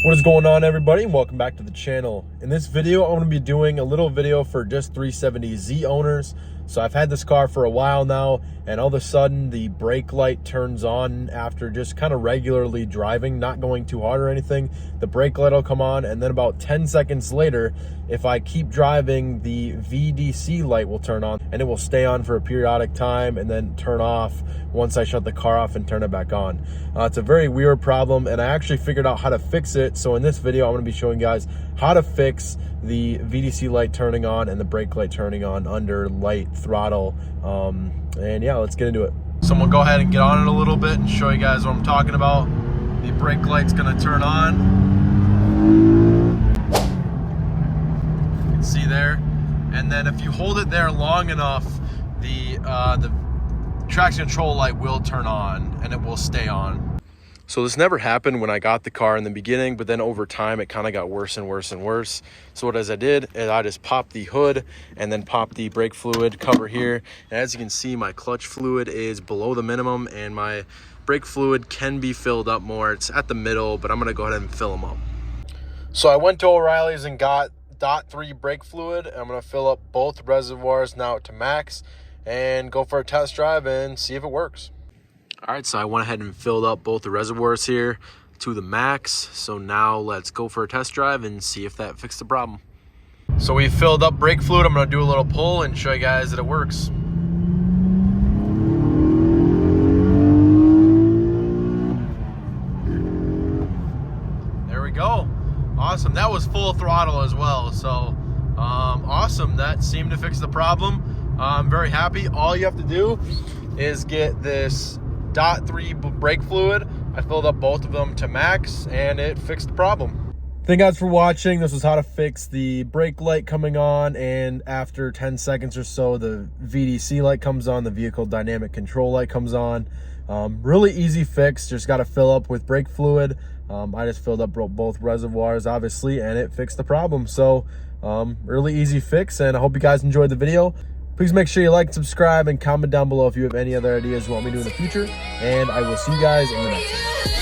What is going on, everybody, and welcome back to the channel. In this video, I'm going to be doing a little video for just 370Z owners. So I've had this car for a while now, and all of a sudden the brake light turns on after just kind of regularly driving, not going too hard or anything. The brake light will come on, and then about 10 seconds later, if I keep driving, the VDC light will turn on, and it will stay on for a periodic time and then turn off once I shut the car off and turn it back on. It's a very weird problem, and I actually figured out how to fix it. So in this video, I'm going to be showing you guys how to fix the VDC light turning on and the brake light turning on under light throttle. And yeah, let's get into it. So I'm gonna go ahead and get on it a little bit and show you guys what I'm talking about. The brake light's gonna turn on. You can see there. And then if you hold it there long enough, the traction control light will turn on and it will stay on. So this never happened when I got the car in the beginning, but then over time it kind of got worse and worse and worse. So what I did is I just popped the hood and then popped the brake fluid cover here. And as you can see, my clutch fluid is below the minimum and my brake fluid can be filled up more. It's at the middle, but I'm gonna go ahead and fill them up. So I went to O'Reilly's and got .3 brake fluid. I'm gonna fill up both reservoirs now to max and go for a test drive and see if it works. All right, so I went ahead and filled up both the reservoirs here to the max. So now let's go for a test drive and see if that fixed the problem. So we filled up brake fluid. I'm gonna do a little pull and show you guys that it works. There we go. Awesome, that was full throttle as well. So awesome, that seemed to fix the problem. I'm very happy. All you have to do is get this .3 brake fluid. I filled up both of them to max and it fixed the problem. Thank you guys for watching. This was how to fix the brake light coming on, and after 10 seconds or so the VDC light comes on, the vehicle dynamic control light comes on. Really easy fix, just got to fill up with brake fluid. I just filled up both reservoirs obviously and it fixed the problem. So really easy fix, and I hope you guys enjoyed the video. Please make sure you like, subscribe, and comment down below if you have any other ideas you want me to do in the future. And I will see you guys in the next one.